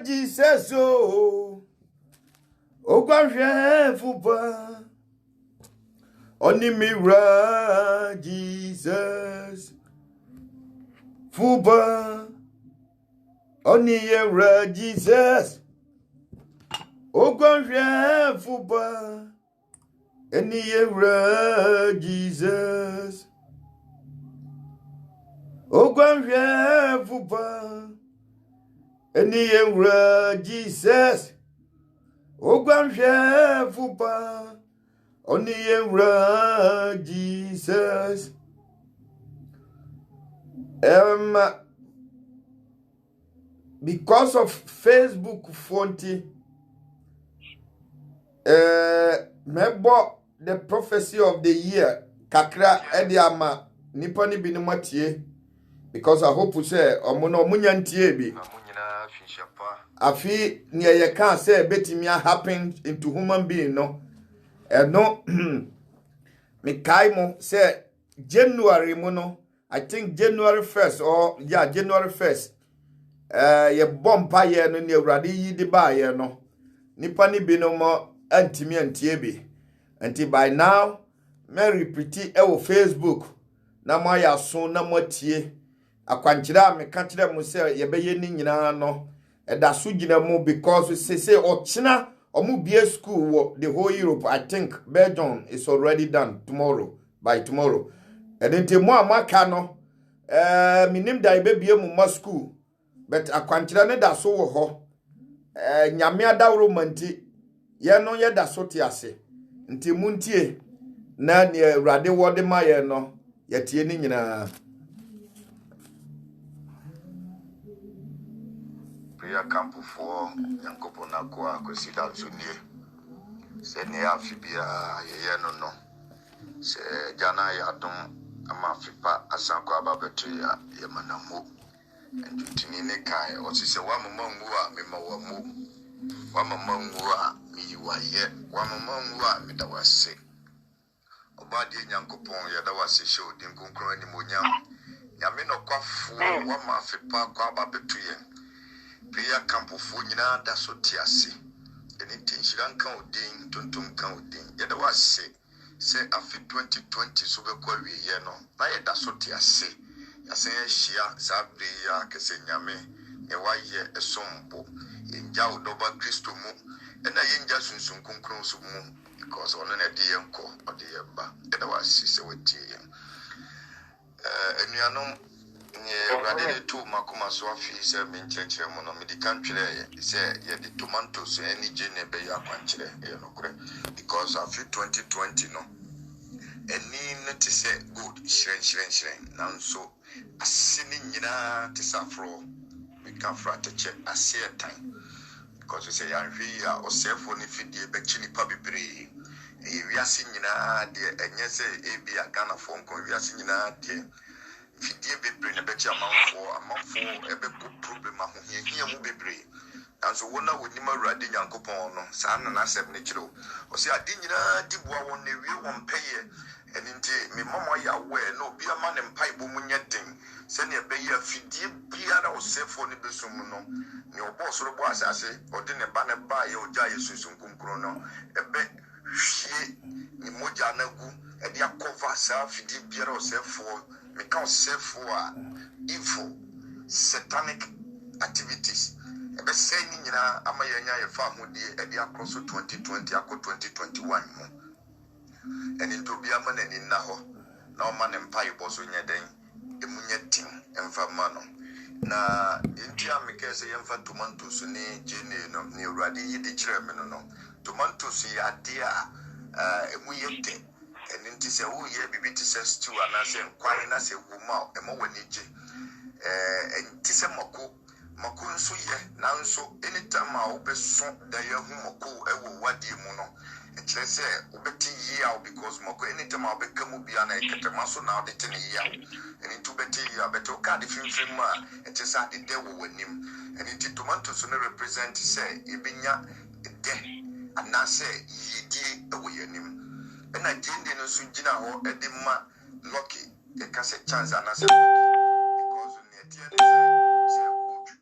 Jesus o ogwahwe fuba oni mira Jesus fuba oni yera Jesus ogwahwe fuba eni yera Jesus ogwahwe fuba eni yera Jesus ogwahwe fuba oni yera Jesus because of Facebook fonti mebo the prophecy of the year kakra ediama nipa ni bi ni matie because I hope say omono omunya ntie bi afi ne ye kan say betimi happen into human being no no me kai mo say January mo no I think January 1st or January 1st ye bompa ye no ne awrade yi de ba ye no nipa ni bi no mo antimi antie bi anti by now me repeat e wo Facebook na mo ya so na mo tie akwankyira me ka kire mo se ye be ye ni nyina no eda so gina mo because say ochina omu bia school wo the whole Europe I think Belgium is already done by tomorrow edente mo amaka no minim da be bia mo school but akwankyira ne da so wo ho nyame adawro manti ye no ye da so te ase nti muntie na ne awrade wo de ma ye no ye tie ni nyina Priya campo for Yankopona kwa kwesida zunie se ne afibia ye no se jana ya dum ama fipa asanko ababetu ya yemanamu entutini ne kai o se wa mama ngu a mema wa mu wa mama ngu a mi wa ye wa mama ngu a mi da wase obadi Yankopon ya da wase show din konkro ni monyam nyame no kwafo wa ma fipa kwa ababetu ye Priya campo fu nyina da so tiase eni tinshira nkan odin tontom kan odin yeda wase se afi 2020 so be kwa wiye no na yeda so tiase yase yehia sabre ya kese nyame ne waye esombo enja odoba Kristo mu ena yenja sunsun konkron so mu because ono na de yenko ode yeba yeda wase se wetie enuanom nye radele to makoma so afi se menchechire mo no medical twere se ye the tomatoes any gene be ya kwanchire ye no kure because afi 2020 no eni ne te se good shiren nanso asini nyina te safro me ka frate che ase time because se ya hwi ya osefo ne fidie be chini pa bebre e wiase nyina de enye se ebi agana fo nko wiase nyina de fidie bebre na bechi amanfo ebe ko problem ahohia mu bebre anso wona woni mawrade Nyankopon no saa na asem ne kiro o se ade nyina diboa won na wie won peye eninte me mama ya we no obi ama ne mpai bo mu nyeden se ne be ya fidie biara o sefo ne besum no ne obo soro bo asase ode ne ba ne ba ye oja yesusun kunkro no ebe hwie ni moja na gu e dia cover sa fidie biara o sefo because self evil satanic activities ebe say ni nyina amayanya ye fa hodi e dia across 2020 akọ 2021 mu eni to bia ma nani na ho na o ma ne mpai boso nyeden emunye tin emfa ma no na enti amekese ye mfa tomatoes ni gene no ni urade yi de kire me no tomatoes ya dia emuye te eni nti se wo ye bibiti se stew ana se nkware na se wuma emo wanije enti se mako nso ye nanso anytime a obeso da ye hu mako ewo wadi mu no ekire se obeti ye because mako anytime a obeka mu bia na eketema so na odete ne ye eni nti obeti ye beto ka de finfin ma eti sa de wo wanim eni nti tomatoes no represent se ebinya de ana se yidi ewo yanim ena jende no so gina ho edema lucky e ka se chance ana se because ne tie ne se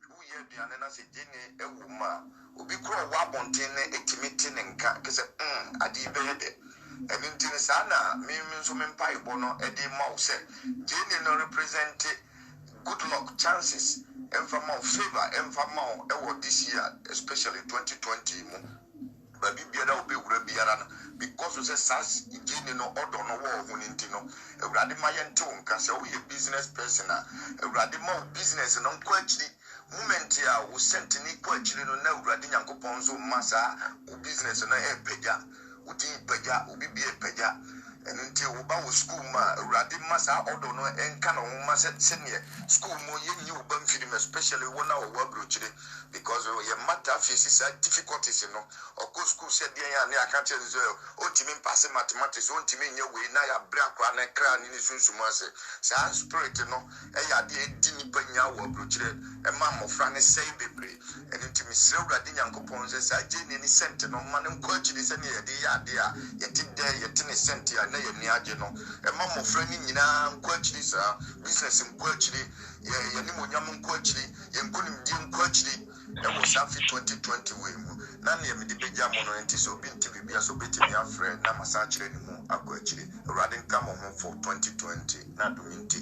who ye aduane na se gene ewu ma obi kro wa bonten na etimiti ne nka kese adi be de eni ntine sa na mi nso me mpa ibo no edi ma wo se gene no represent good luck chances enfama favor enfama ewo this year especially 2020 mu baby biara obi wura biara no because we say sas gene no odo no wo hu ni ntino ewurade ma yente wo nka se wo ye business person a ewurade ma business no nko akiri moment ya wo sent ni ko akiri no na ewurade nyankopon so masa wo business no e pagya wo din pagya obi bi e pagya and until we ba school ma ewurade masa odo no enka no ho masa senior school mo ye nyi wo ban film especially one hour wo abrochire because your matter faces difficulties no oko school said ya na aka chen so o timi pass mathematics o timi nye we na ya bra kwa na kra ni sunsumu ase sa spirit no e ya de di ni panya wo abrochire e ma mofra ne sei bebre and ntimi sre ewurade nyankopon se sa je ni sent no ma ne nko achiri se ne ye de ya de a ye ti de ye ti ne sent ya na ye ni age no e ma mofra ni nyina nko achiri sa business nko achiri ye ni monyam nko achiri ye nkonim di nko achiri e wo safi 2020 we mu na ne me de beja mo no enti so bi nti bibia so betimi afre na masa achire ni mu akọ achiri ewurade nka mo ho for 2020 na do nti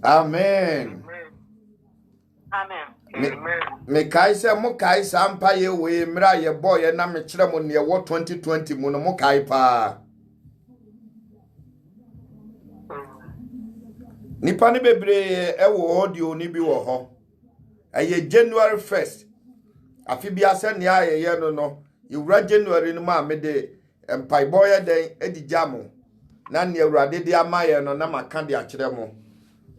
amen. Amen. Me kai se mo kai sampa ye we mra ye boy na me kire mo ne wo 2020 mu no mo kai pa nipa ne bebre e wo audio ni bi wo ho eye January 1st afi bia se ne ayeye no yewura January no ma me de empai boy den edigya mo na ne awurade de amaye no na maka de akire mo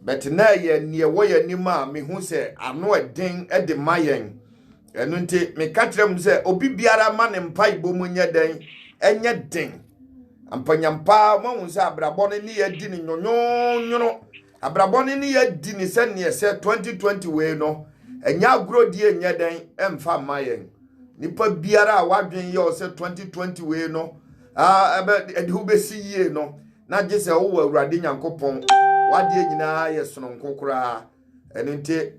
but na ye ne wo ye nima me hu se ano eden e de mayen enu nti me ka kire mu se obi biara ma ne mpai bo mu nye den enye den ampanyampa mo hu se abrabọ ne ye di ni nyonyo abrabọ ne ye di ni se ne se 2020 we no enya agro di enye den emfa mayen nipa biara a wadwen ye o se 2020 we no ebe edi hu besi yie no na je se wo awurade nyankopon wade nyina ye sononko kura enente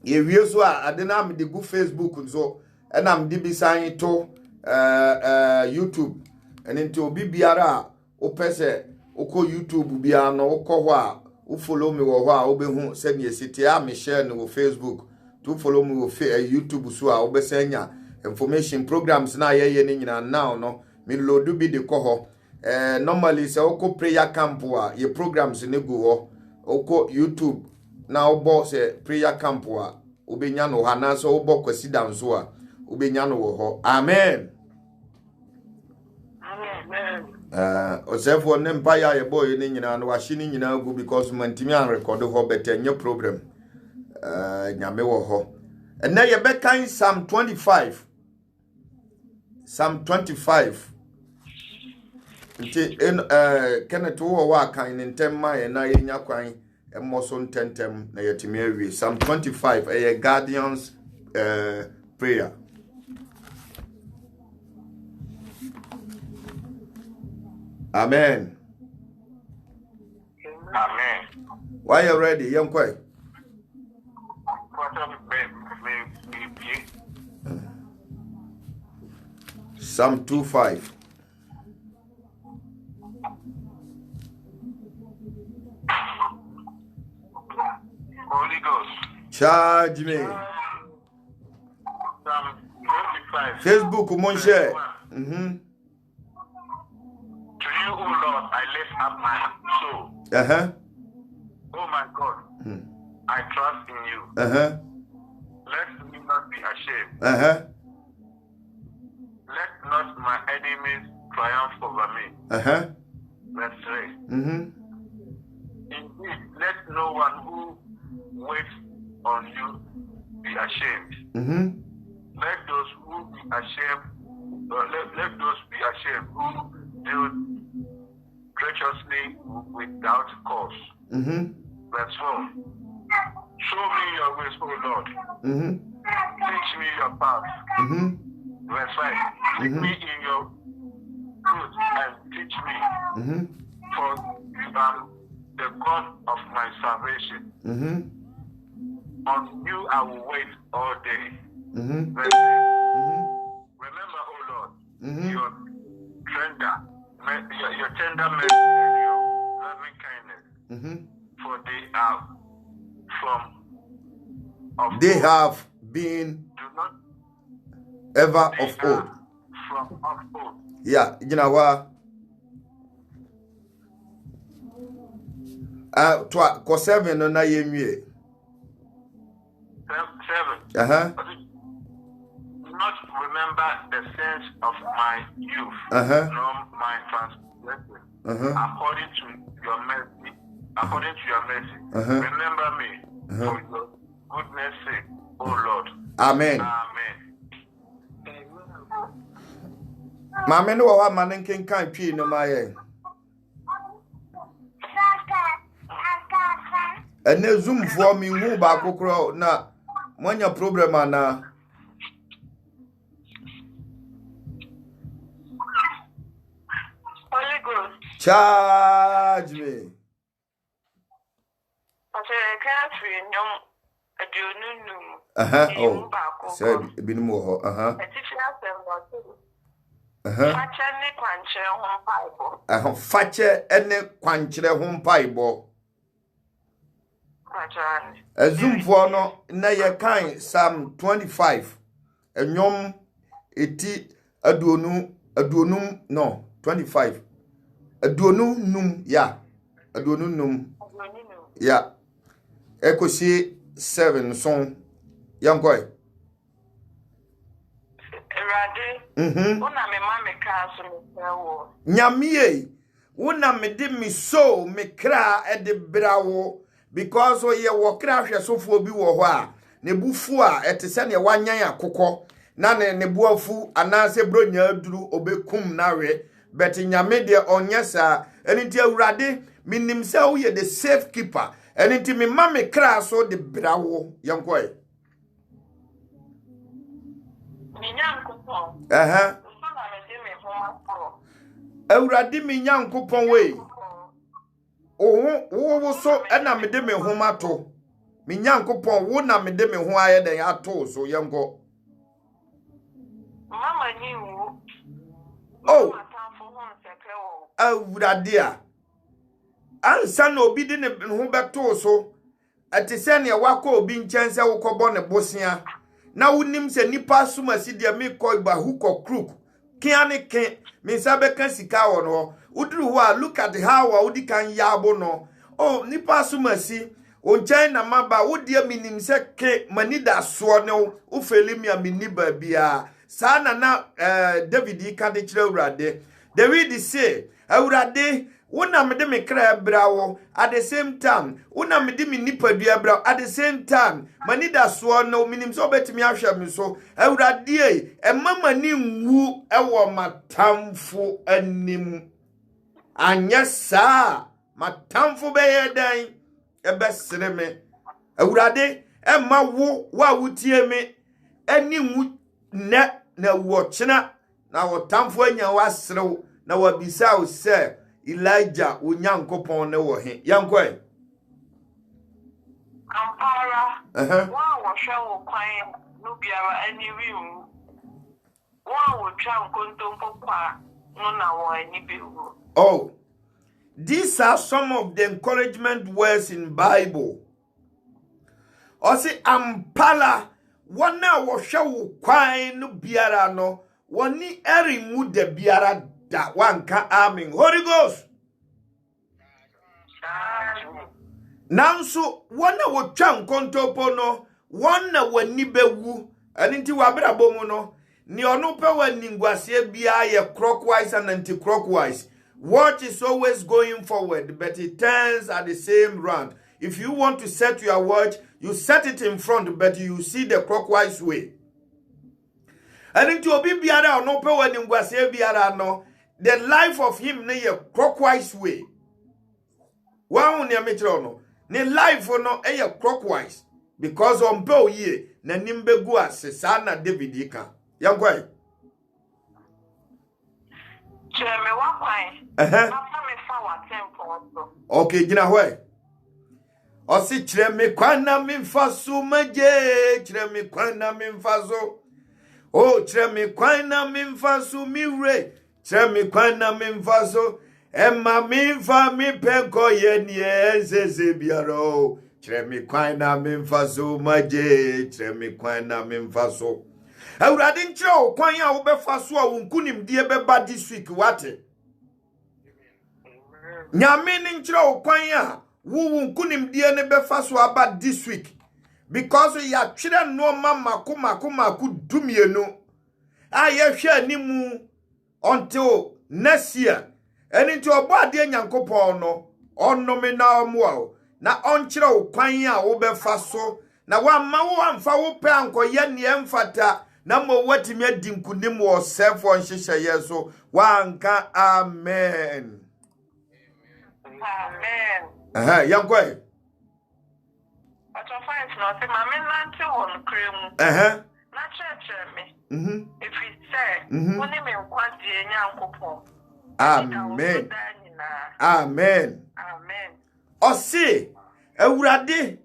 ye wie so a ade na me de gu Facebook nso na me de bisan to YouTube enente obi biara o pese oko YouTube bia no okọ ho a o follow me wo ho a obehu se ne site a me share no wo Facebook to follow me wo YouTube so a obesanya information programs na ye ne nyina now no me load bi de kọ ho normally se oko prayer camp a ye programs ne go ho oko YouTube na obo se prayer camp a obenya no ha na so obo kwasi danso a obenya no wo ho amen osefo ne mpa ya ye boy ne nyina no wahye ne nyina go because mantimi an record ho better nye problem nyame wo ho na ye be kan Psalm 25 nti Kenneth wo wa kan ne ntem ma ye na ye nya kwan emoso ntentem na yetimi awie Psalm 25 a guardians prayer. Amen. Why you ready, young boy? Psalm 25. Holy Ghost. Charge me. Psalm 25. Facebook, mon cher. To you, O Lord, I lift up my soul. Oh my God, I trust in you. Let me not be ashamed. Let not my enemies triumph over me. Verse 3. Indeed, let no one who waits on you be ashamed. Let those who be ashamed, let those be ashamed who deal treacherously without cause. Verse 4. Show me your ways, O Lord. Teach me your path. Verse 5. Lead me in your truth and teach me. For you are the God of my salvation. On you I will wait all day. Mhm. Verse 6. Mhm. Remember, O Lord, Mhm. your tender mercy and your loving kindness, Mhm. for they are from of They old. have been Do not ever they of are old. from of old. Yeah, you know what? To 7 no na yenwie. 7. Uh-huh. Do not remember the sins of my youth, Uh-huh. nor my transgression. Uh-huh. According to your mercy, Uh-huh. remember me for your goodness' sake, O Lord. Amen. Amen. Maame no wa ma ne nkenkan twi no ma ye. Ene zoom for me hu ba kokoro na monya problem ana. Holy Ghost. Charge me. Uh-huh. Oh. So binim wo ho. Uh-huh. Uh-huh. Fache ene kwankyere ho mpaibo. Azumfo no na ye kan Psalm 25. Enyom eti aduonum no 25. Aduonum num ya. Aduonum num. Ya. Ekosi 7 son. Yankoi. Una me mama ka so me wo. Nyamie, una me di mi so me kra e de brawo because o ye wo kra hwesofo bi wo ho a ne bufu a etese ne wanyan akokọ na ne buafu anase bronya aduru obekum nawe bet nyame de onyesa eniti awurade minim se wo ye the safe keeper eniti me mama kra so de brawo yankoi. Aha. Awurade me nyankopon we. Wo so na me de me homa to. Me nyankopon wo na me de me ho aye den ato so yengo. Mama ni wo. Oh. Awurade a. Ansa na obi de ne ho beto so. Atise ne wakọ obi nchense wo kọbọ ne bosia. Na wonim se nipa suma si de me kọ ba hu kọ crook. Kiane ken me sabe kan sika wo no uduru ho a look at how udi kan yabo no oh nipa suma si onchen na maba udi minim se ke manida so ne u felimi amini ba bia sa na David ka de kire urade David say urade wona me de me kra brawo at the same time wona me de me nipa dua brawo at the same time manida so no minim so betimi ahwe me so awurade e mama ni nwu ewo matamfo anim anya sa matamfo be yedan e besere me awurade e ma wo wa wutie me ani nwu ne na wo chena na wo tamfo anya wasrew na wabisa wo se Elijah onyankopon ne wo he yankoi Ampara wa wo hwe wo kwan no biara ani wiwu wa wo twa nkontompo kwa no na wo ani biwu. Oh, these are some of the encouragement words in Bible. Osi ampala wana wo hwe wo kwan no biara no woni eringu de biara da wanka amen. Holy Ghost. Nanso wana wo twa nkontopo no wana wani bewu aninti wabrabo mu no ni ono pe wani ngwase bia ye clockwise and anti-clockwise. Watch is always going forward, but it turns at the same round. If you want to set your watch, you set it in front, but you see the clockwise way. Aninti obi biara ono pe wani ngwase biara no the life of him na ye clockwise way. Wa hu ne metro no ne life no ye clockwise because on pe ye na nimbegu asesa na David ika. Yankwai. Cheme wa kwan. Papa me fa wa tempo so. Okay, gina hwe. Osi kyerɛ me kwan na memfa so magye, kyerɛ me kwan na memfa so. Oh, kyerɛ me kwan na memfa so miwre, kyerɛ me kwan na memfa so. Emma memfa me penko ye nie zeze biaro. Kyerɛ me kwan na memfa so magye, kyerɛ me kwan na memfa so. Awurade nkyerɛ wo kwan a wo bɛfa so a wo nkunimdie bɛba this week wate. Nyame ne nkyerɛ wo kwan a wo nkunimdie ne bɛfa so aba this week. Because ya twere no mama maku dumienu. A ye hwe animu until next year. Eni nti obo ade Nyankopɔn no onnome na omo na onkyerɛ wo kwan a wo bɛfa so na wa ma wo amfa wo pɛ ankoye ne emfata na mo watimi adi nkunim wo sefo nhyehyɛ so wanka amen. Amen. Yankoi. Find not my nanti won cream. Na church me. If he say, only me kwanti Nyankopɔn. Amen. Amen. Amen. Osi Awurade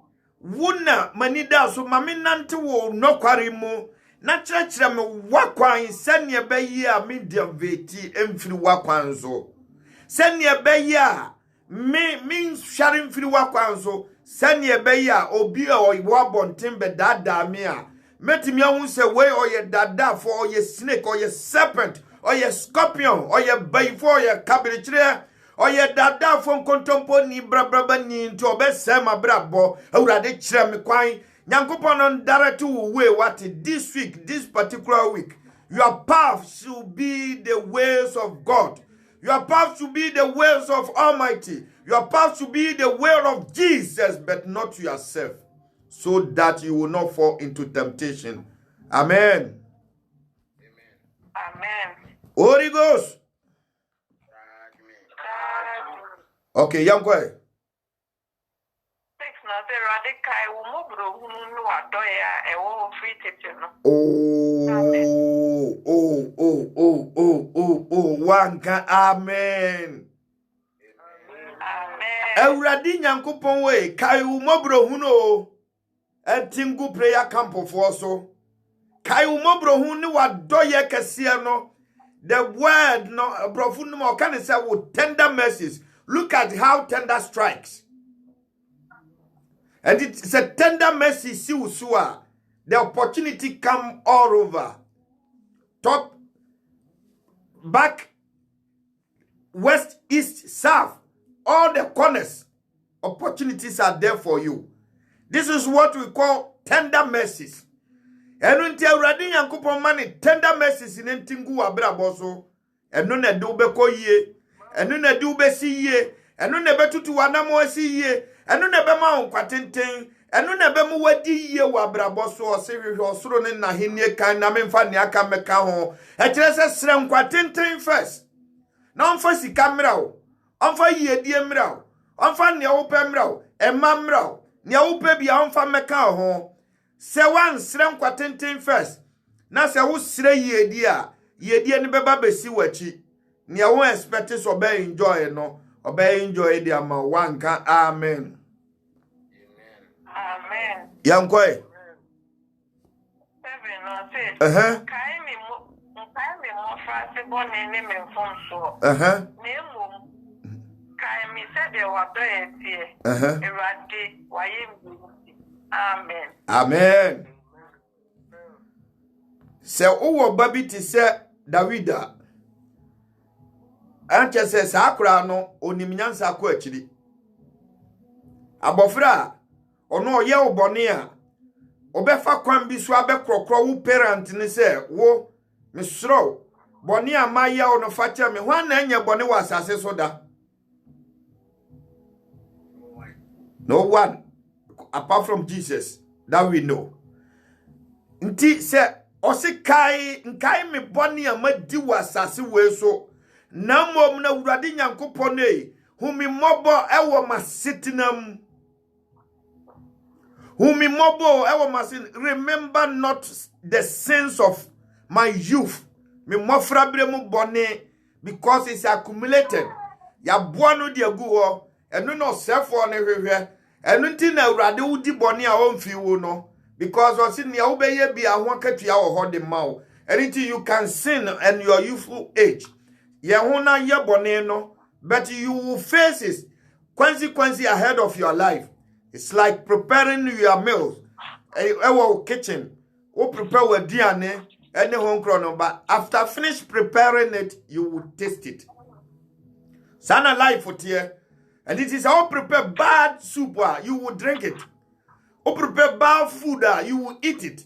wuna manida so mame nante wo nokware mu na kyerɛkyerɛ me wakwan sɛnea bɛyi a me deveti emfiri wakwan so. Sɛnea bɛyi a me nhware mfiri wakwan so. Sanye beya obi a oyiwa bonten be dada me a metimi ahun se we oye dada for oye snake oye serpent oye scorpion oye bayfo oye kabirichire oye dada for nkontompo ni brabraba ni nti obesema brabo awurade kire me kwan Nyankopon on direct way what this week this particular week your path should be the ways of God. Your path should be the ways of Almighty. Your path should be the way of Jesus, but not yourself, so that you will not fall into temptation. Amen. Amen. Holy Ghost. Okay, young boy. Wanka amen. Awurade Nyankopɔn we kai umobro huno entingu prayer camp for so kai umobro hu ne wadoye kese no the word no brofu no mo kan say with tender mercies. Look at how tender strikes. And it's a tender mercy see usua. The opportunity come all over. Top, back, west, east, south. All the corners. Opportunities are there for you. This is what we call tender mercies. And until Radin Yankupon money, tender mercies in Entingu Abraboso. And none a dube ko ye. And none a dube see ye. And none a betu to Wanamo see ye. And none a bema on quatinting. And none a bemu wedi ye wabraboso or serious or sronin na hinie kan namin faniaka mekaho. And just a sram quatinting first. Now first he camera. Onfa ye die mraw. Onfa ne wo pe mraw. Emma mraw. Ne wo pe bia onfa meka ho. Se wan srem kwatenten first. Na se wo sre ye die a, ye die ne beba besi wachi. Ne wo expect so be enjoy no. Obe enjoy dia ma wanka amen. Amen. Yankoi. Kai mi mo fa se boni ne me fon so. Ne mo kai mi se de wa do etie. Erade wa ye mi. Amen. Amen. Se owo babi ti se Davida. Anche se sakura no onimnyansa akọ akiri. Abofra ono oye obone a obefa kwan bi so abekrokro wo parent ni se wo mesro bone a maye ono facha me hwan na anya bone wa asase so da. No one apart from Jesus that we know. Nti se osikai nkai me bone a madi wa asase we so na mom na Awurade Nyankopon humi mobo ewo masetinam. Humi mobo ewo masin. Remember not the sins of my youth. Me mofra bremu bone because it's accumulated. Ya boano di aguo eno no sefo ne hwehwe Enunti na urade udi boni a omfi wo no because osi ne obeye bia ho akatua wo ho de mawo. Anything you can sin in your youthful age. Ye hona ye boni no, but you will face it consequences ahead of your life. It's like preparing your meals. Our kitchen, we prepare with DNA, any home chrono, but after finish preparing it, you will taste it. Sana life for tear, and it is all prepare bad soup, you will drink it. Or prepare bad food, you will eat it.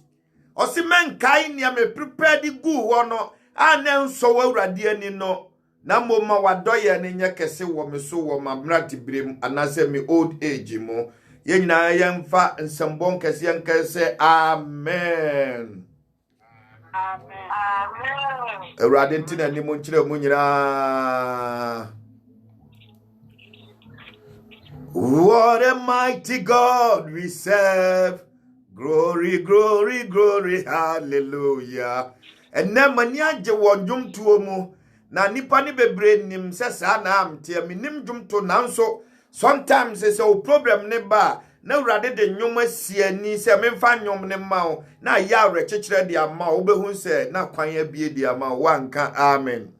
Or see men kind ya me prepare the good one, and then so well radiani no. Na moma wadoye ne nya kese wo me so wo mamrati brem anase me old age mo ye nyina yemfa nsembon kese yankese amen Amen. Amen. Ewrade ntina ni mo nkire mu nyina. What a mighty God we serve. Glory, glory, glory, hallelujah. And mani agye wo ndwom tuo mu na nipa ni bebre nim se sa na amte mi nim dwom to nanso sometimes se o problem ne ba na urade de nwom asiani se memfa nwom ne ma o na ya re kekere de ama o behu se na kwan abie de ama wanka amen.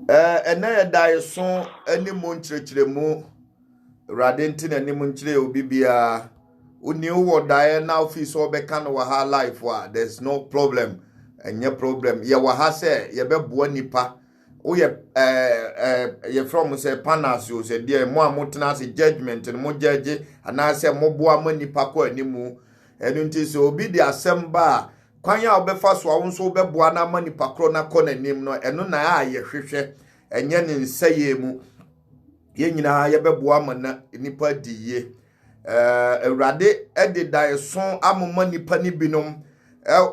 Ena dai so ani mo nkyerɛkyerɛ mu urade ntina ni mo nkyerɛ obi bia uni wo dai na office obeka no wa ha life wa there's no problem enye problem ye wa ha se ye beboa nipa wo ye from say panas yo se dia mo amotena se judgment no mo judge ana se mo boa mo nipa ko animu enu nti so obi di asem ba kwan ya obefa so awo so beboa na ma nipa kro na ko nanim no enu na ya ye hwehwe enye ne nsaye mu ye nyina ye beboa mo na nipa diye Rade edida son amoma nipa ni binom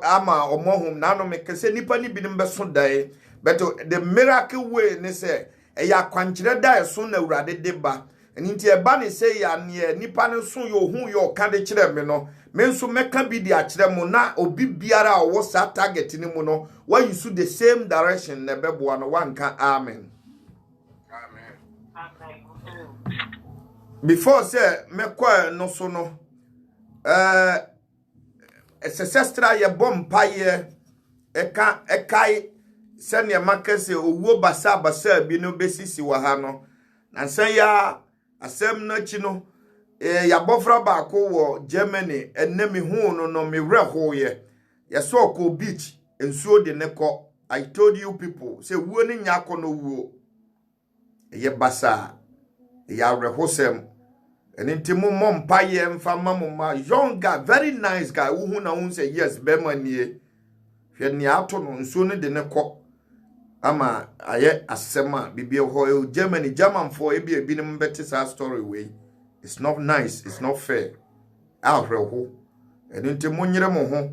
ama omohum na no mekese nipa ni binom beso dai but the miracle way ne say eya kwankire dai so na urade deba nti eba ne say ya ne nipa ne so yo hu yo ka de kire me no me nso meka bi di a kire mu na obi biara wo sa target ni mu no why you so the same direction na beboa no wanka amen. Before say me kwa no so no sestra ye bompa ye ekai sene makase owuo basa bi no besisi wa ha no na san ya asem na chi no ya bofra ba ko wo Germany enemi hu no me wreho ye so ko beach ensuo de ne ko. I told you people say wuo ni nya ko no wuo ye basa ya rehosem enintem mompa ye mfa mamoma young guy very nice guy who na won say yes be manie hwe ni ato no nsuo ne de ne ko ama aye asema bibie ho Germany German for ebi nim beti sa story way. It's not nice, it's not fair. Ahreho enintem nyere mo ho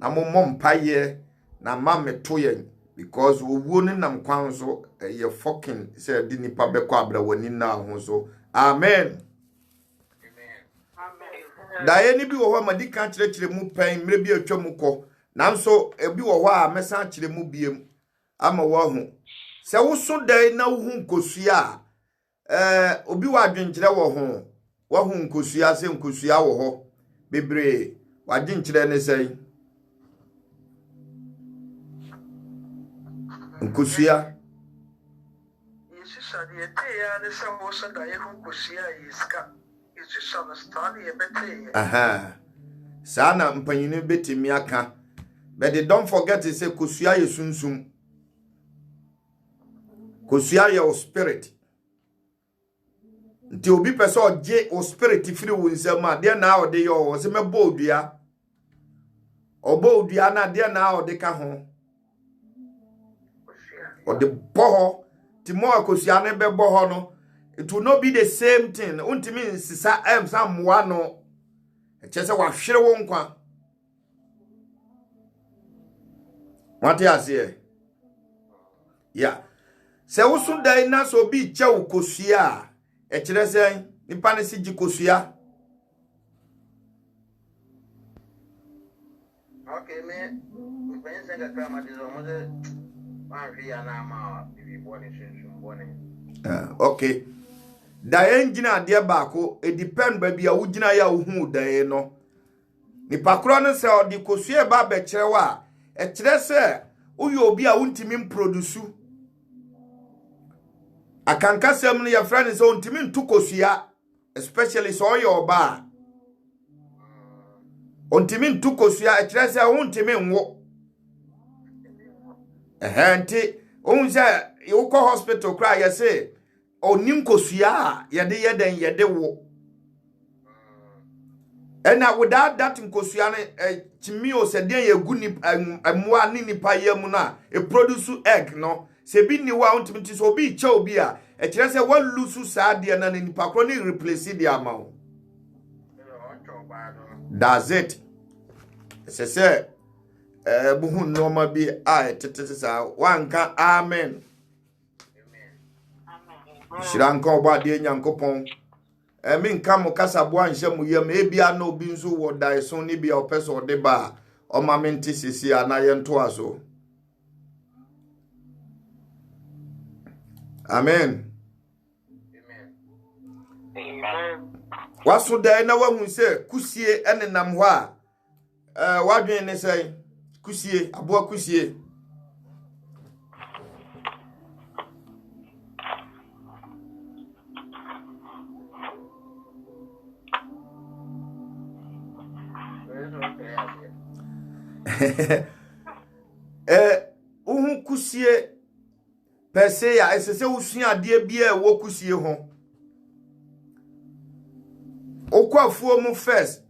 na mompa ye na mameto ye because wo ni nam kwan so ye fucking say di nipa be kwa abra wani na ho so amen. Da ye ni bi wo ho madi kan kire mu pen mre bi atwa mu ko nanso ebi wo ho a mesa kire mu biem ama wo ho se wo so dai na wo hu nkosua obi wa adwenkire wo hu nkosua se nkosua wo ho bebre wa adwenkire ne sei nkosua yesu sadi ete ya ne se wo so dai hu nkosua yiska. Aha. Sana mpanyine betimi aka. But they don't forget to say kosua ye sunsum. Kosua ye o spirit. Nti obi pese oje o spirit firi wo nsema de na o de yo o se mebo odua. Obo odua na de na o de ka ho. O de boho ti mo kosua ne be boho no. It will not be the same thing. Untimi sisa some one chese wa hwere wo nkwa. What you say? Yeah. Se wo so dai na so bi che wo kosua e kire sen nipa ne sigi kosua. Okay, me ben se ga kama dizo mo de ma ri ana ma bibi boni sunsun boni. Okay. da engina ade baako e depend baby a wugina ya uhu da no nipa kro no se odi kosue ba be kirewa e kire se uyo obi a untimi produce akanka sem no ya friend se untimi ntukosua especially so yo ba untimi ntukosua e kire se untimi nwo nti unse yoko hospital cry ya say onim kosua ya de yeden yede wo ena without that nkosua ne chimi o se den yegu ni amua ni nipa yam na e produce egg no se bi ni wa untimiti so bi che obi a e kire se wa lusu sa de na nipa kro ni replace the amount. That's it. Se buhu normal bi a tetesa wanka amen. Shiranka oba de nyankopon mi nka mo kasa bo anhye mu yam ebia na obi nso wo dai so ni bia opeso de ba o ma menti sisi ana ye nto aso. Amen. Amen. Waso dai na wahu se kusie enenam ho a wadwen ne sei kusie abo kusie uhu kusie pese ya esese usua ade bia wo kusie ho okwafuo mu first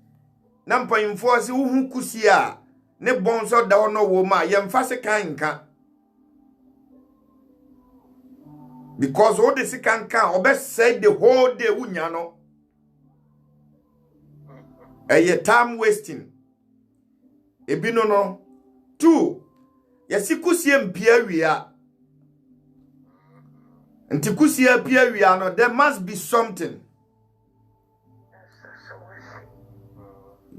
na mpanyimfo se uhu kusie a ne bonso da ono wo ma yemfa se kanka because all the kanka obe say the whole day unya no time wasting ebino no 2 yasikusie mpia wia ntikusie pia wia no there must be something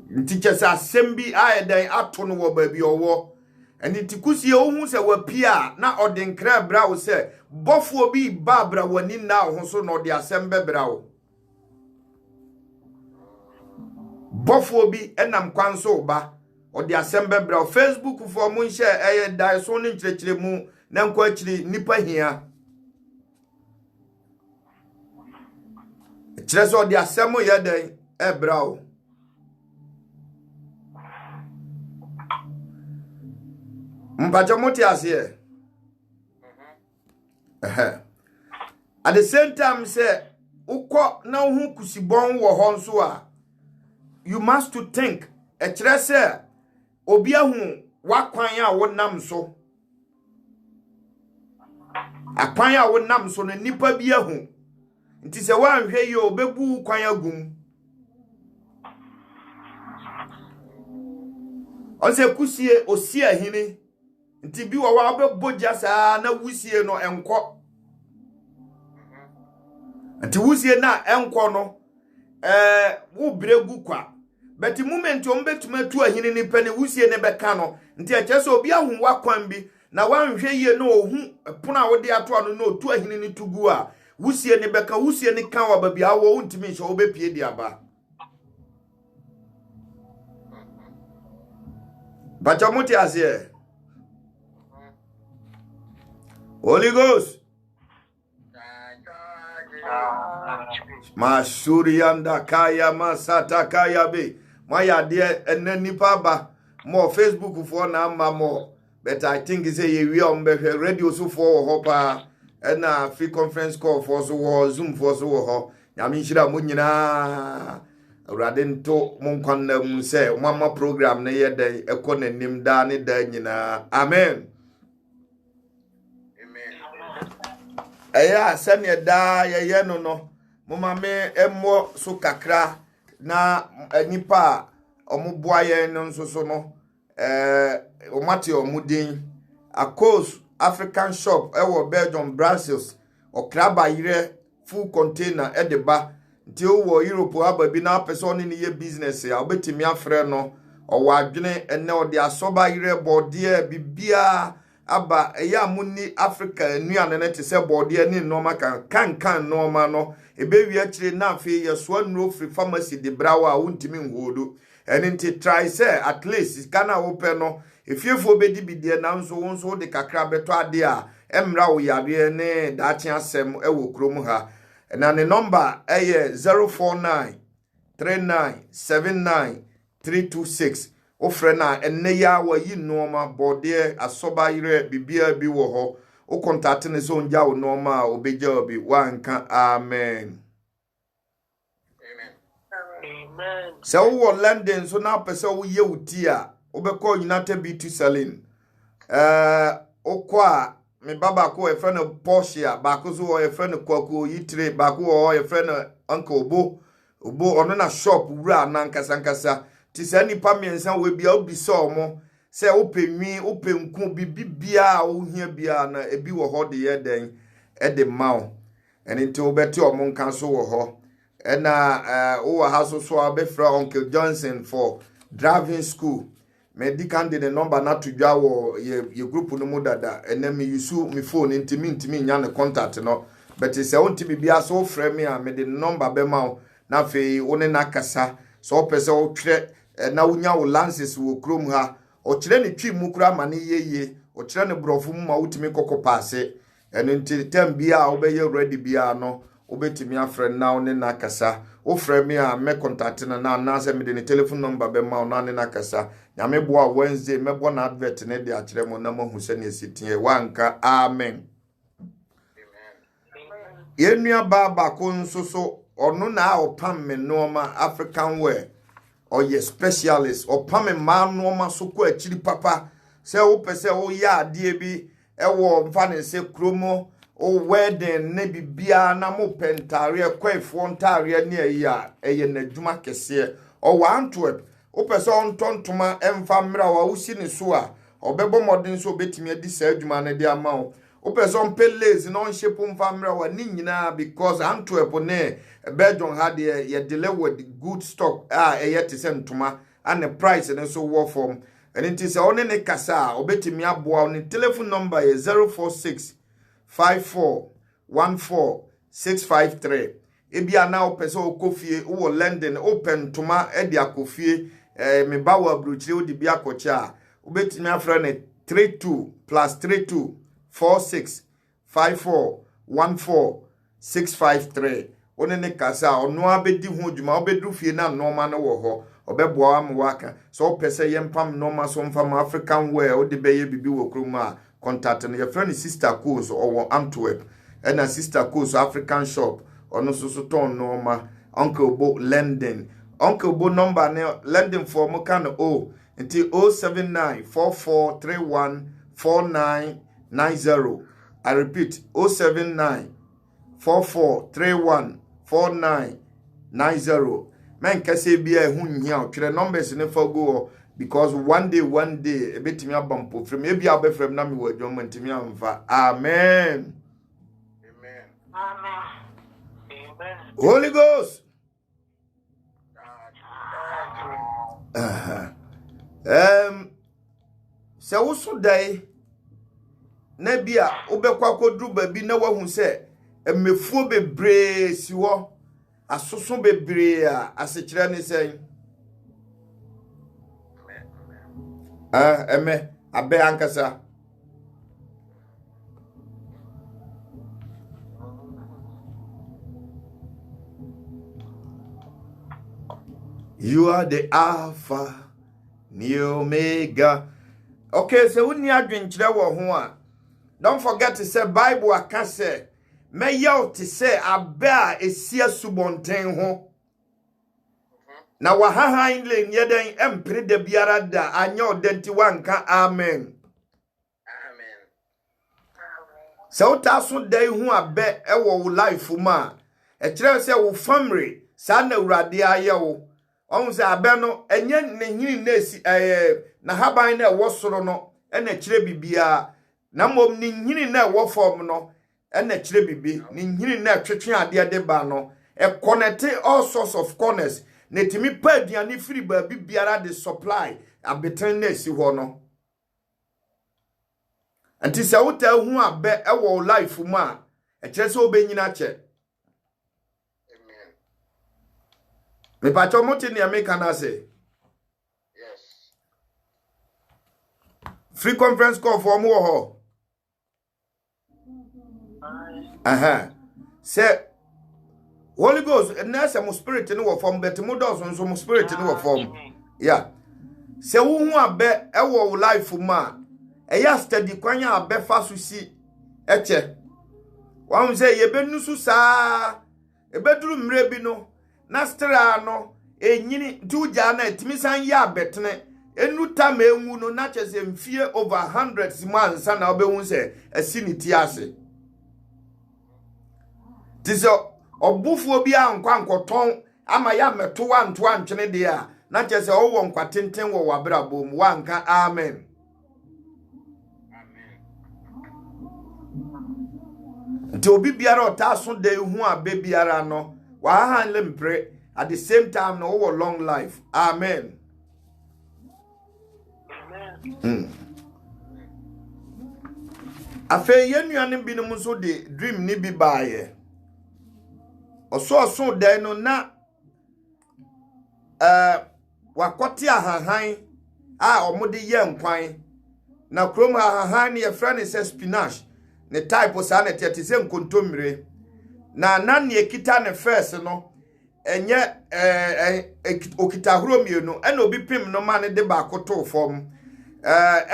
ntike assembly ayedan ato no wo baabi owo enti tikusie ohun se wa pia na odinkra bra wo se bofo obi ba bra wani na ho so no de asembe bra wo bofo obi enam kwanso ba odi asembe bra Facebook for mu nche eye dai so ni nkyerechire mu na nkwa akiri nipa hia kire so odi asemo ye den e bra wo mpacho moti ase at the same time say uko na hu kusibon wo ho nso a you must to think e kire se obi ahu wakwan a wonam so akwan a wonam so no nipa bi ahu nti se wanhwe ye obebu kwan agum onse kusie osi ahini nti bi wa obeboja saa na wusie no enko nti wusie na enko no wo bregu kwa but moment o mbetuma tu ahini ni pane wusie ne beka no nti akyese obi ahu wakwan bi na wanhwe ye no ohu pono a wode ato ano no tu ahini ni tugu a wusie ne beka wusie ne kan wa babia wo ntimi nso obepie di aba bacha muti asie Holy Ghost Mashuri yanda kaya masata kaya be Maya de nipa ba more Facebook for na ma more but I think say ye we on be radio so for hopa na free conference call for so Zoom for so ho nyame hira mo nyina awrade nto mo nkwanna mu se mama program na ye den ekonanim da ne da nyina amen aya sane da ye no mama me emmo so kakra na nipa omuboaye no nso no omate omudin Akos African shop ewo Belgium Brussels okraba yire full container edeba nti wo Europe ababi na person ni ye business ya obetimi afre no owadwene ene ode asoba yire bode bibia aba eya muni Africa nuane ne te se bode ne noma kan noma no ebewi akire na afi yeso anuro free pharmacy de brawa a wontimi nhodo ene nti try say at least kana wo pe no efiefo bedi bidie na nso wonso de kakra beto ade a emra wo yare ne dachi asem ewo krom ha na ne number eye 049 3979 326 ofre na enne ya wa yi noma bode asoba yire bibia bi wo ho o contact ne so nja wo noma obeja obi wanka amen. Amen. So wo London so na pese wo ye uti a obekọ United Beauty Salon okwa me baba ko e friend Porsche ba ko so e friend Kwaku Yitre ba ko e friend Uncle Obo ono na shop wura na nkasa ti se nipa miensa we bia obi so mo se openwi openku bibia ohia bia na ebi wo ho de ye den e de mawo eni nti obeti omo nkan so wo ho ena o ha so abefra Uncle Johnson for driving school medical de number na to dwa wo ye group no mu dada ena me yusu me phone ntimi nya ne contact no but se wonti bibia so frame me a me de number be mawo na fe woni na kasa so pese o twere na wonya wo lances wo krom ha o kire ne twi mu kura ma ne yeye o kire ne brofo mu ma wotimi kokopase eno nti tem bia obeye ready bia no obetimi afre na woni na kasa o frame me a me contact na se me de ne telephone number be ma na ne na kasa nya me boa Wednesday me bo na advert ne de akire mo na mahu se ne sitie wanka amen. Yenua baba ko nso so onu na opam me noma African wear or ye specialist opam me ma noma so ko akiri papa se wo pese wo ya ade bi ewo mfa ne se kromo o wedding ne bibia na mo pentare kwefo ntare ne ayi eye nadwuma kese o wa Antwerp o pese on tontoma emfa mra wa usi ne so a obebo modern so betimi adi sa adwuma ne de ama o person pelezi no nshepu mfamra wa ni nyina because Antwerp ne Belgium had ye delivered good stock yet sentoma and the price and so war from and it is only ne kasa obetimi aboa on telephone number is 046 54 14 653 ebia na opese okofie wo London open toma e dia kofie me bawa bruchire odi bia kocha obetimi afra ne 32 plus 32 46 54 14 653 one ne kasa ono abedi ho djuma obedu fie na normal no wo ho obeboa am waka so pese yempam normal so mfam African wear odi beye bibi wo kroma contact ne your friend sister course or Antwerp and a sister course African shop ono so ton normal Uncle Bo London Uncle Bo number ne London for mo kan o until 079 4431 4990. I repeat 079 4431 4990. Man can say be a hunya the numbers never go because one day a bit me a bump from maybe I'll be from Nami word German to me. Amen. Amen. Holy Ghost. So also die na bia obekwa kodru ba bi na wahu se emefuo bebre si wo asoso bebre a asechira ne sen eme abe ankasa you are the Alpha the Omega. Okay, so when you are doing don't forget to say Bible I can say me yo to say abea esia subonten ho na wahaha inle nyeden empre de biara da anya odenti wanka amen so taso dai hu abe ewo life ma e kire se wo family sa na urade aye wo on se abe no enye ne hini na esi na haban na ewo soro no e na kire bibia na mom ni nhini na wo form no na kire bibi ni nhini na twetwe ade de ba no e connect all sorts of corners na timi pa aduane free ba bibiara de supply abeten na si ho no Anti se wo ta hu abe e wo life mu a e kire se obenyina che. Amen. Me pa cho mo ti ne me kana se. Yes. Free conference call for mo ho. Say Holy Ghost, na se mo spirit ni wo form bet mo do so mo spirit ni wo form. Yeah. Se wo hu abe e wo life mu a eya study kwanya abe fa so si eche. Wa hu say ye benu su saa ebeduru mre bi no na stra no enyini tuja na etimi san ya abetene enu tam enwu no na chese mfie over 100 months na obehu se asiniti ase. Tiso obufu obi ankwa nkoton ama ya meto wanto antwene de a na chese owo nkwa tenten wo wabrabo mu wanka amen. Nti obi biara otaso de hu abe biara no wa hanle mpre at the same time no wo long life amen. Afe yenuane binom so de dream ni bi baaye oso de no na wakote ahahan a omode ye nkwan na krom ahahan ne ye fra ne se spinach ne type sa na tete se nkontomire na ne ekita ne first no enye okita horo mienu ena obi pim no ma ne de ba koto fom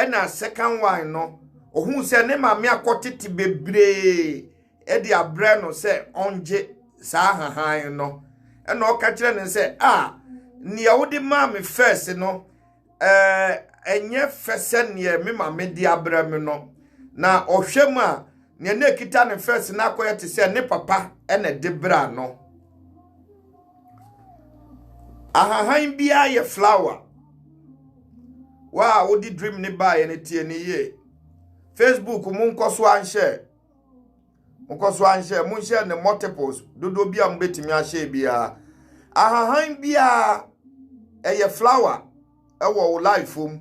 ena second one no ohun se ne ma me akotete bebre e de abre no se onje sa hahan no ena o ka kire ne se ne ya wodi ma me first no enye fese ne me ma me de abre me no na ohwem a ne na kita ne first na akoye te se ne papa ena de bra no ahahan bia ye flower wa wodi dream ne ba ye ne tie ne ye Facebook mun koso anhye mun share ne multiples dodo bia mbetimi ahye bia ahahan bia eye flower ewo life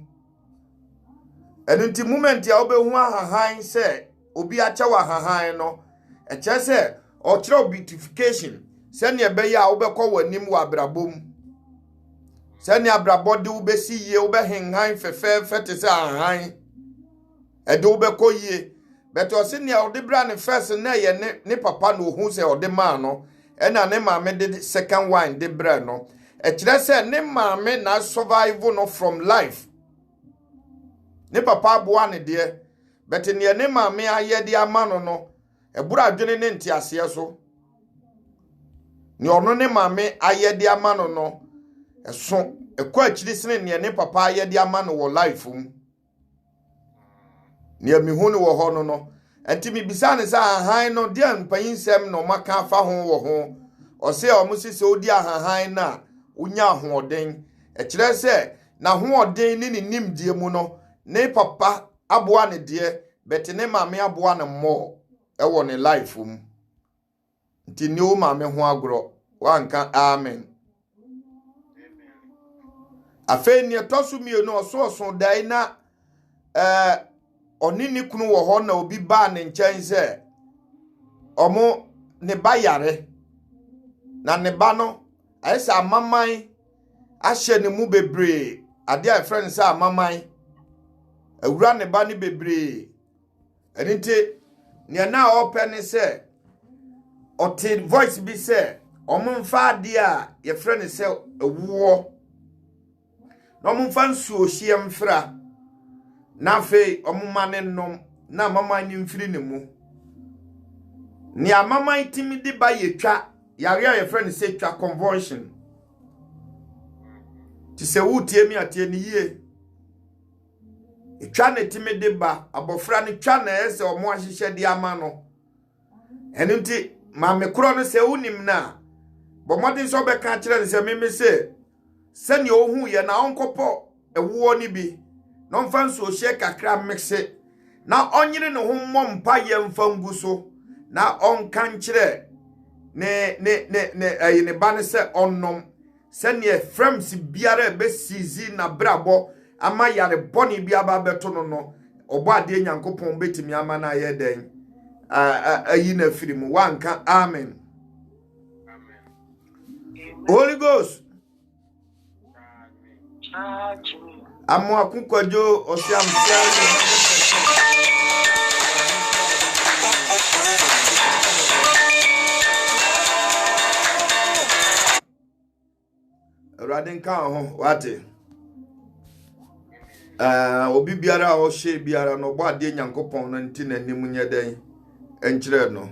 enunti moment ya obehu ahahan se obi acha wa ahahan no eche se o kire beautification se ne ebe ya obekọ wanim wa abrabom se ne abrabode ubesi ye obehenhan fefe fete se ahahan edo obekọ ye beto se ne ode bra ne first na ye ne papa no hu se ode ma no ena ne maame de second one de bra no e kire se ne maame na survive no from life ne papa aboa ne de bete ne maame aye de ama no no ebura adwene ne ntiase so ne ono ne maame aye de ama no no eso ekọ akiri sene ne papa aye de ama no wo life ne mi hu ne wo ho no enti mi bisa ne sa ahan no de ampanyinsem no maka fa ho wo ho o se o musisi odi ahan na unya ahoden e kire se na hoden ni nimdie mu no ne papa aboa ne de bete ne maame aboa ne mo e wo ne life nti ni o maame ho agro wanka amen. Afe ni etosu mi no so dai na onini kunu wo ho na obi ba ne nchen se omo ne ba yare na ne ba no ayesa amaman ahye ne mu bebre ade a friend say amaman awura ne ba ne bebre enite ne na open se ote voice bi se omo mfa ade a ye friend say ewuo no mo mfa nsuo hie mfra na fe omumane nom na mama ni mfiri ne mu ni amama itimi di ba yetwa yare a friend say twa conversion ti se wutie mi atie ni ye etwa na itimi di ba abofra ne twa na ese omo ahihye di ama no enunti ma me kro no se unim na bo modin so be ka kire ne se meme se ni ohu ye na onkopo ewuo ni bi no mfanso hye kakra mixe na onyere ne ho mmompa ye mfangu so na onka nkire ne ayine bane se onnom se ne frames biara be sizi na brabo ama yare boni bia ba beto no obo ade Nyankopon betimi ama na ye den ayi na firi mu wanka amen. Holy Ghost amo akukwajo osiam Radin kan ho wate obi biara o hye biara no bo ade Nyankopon no nti na nim nye den enkyere no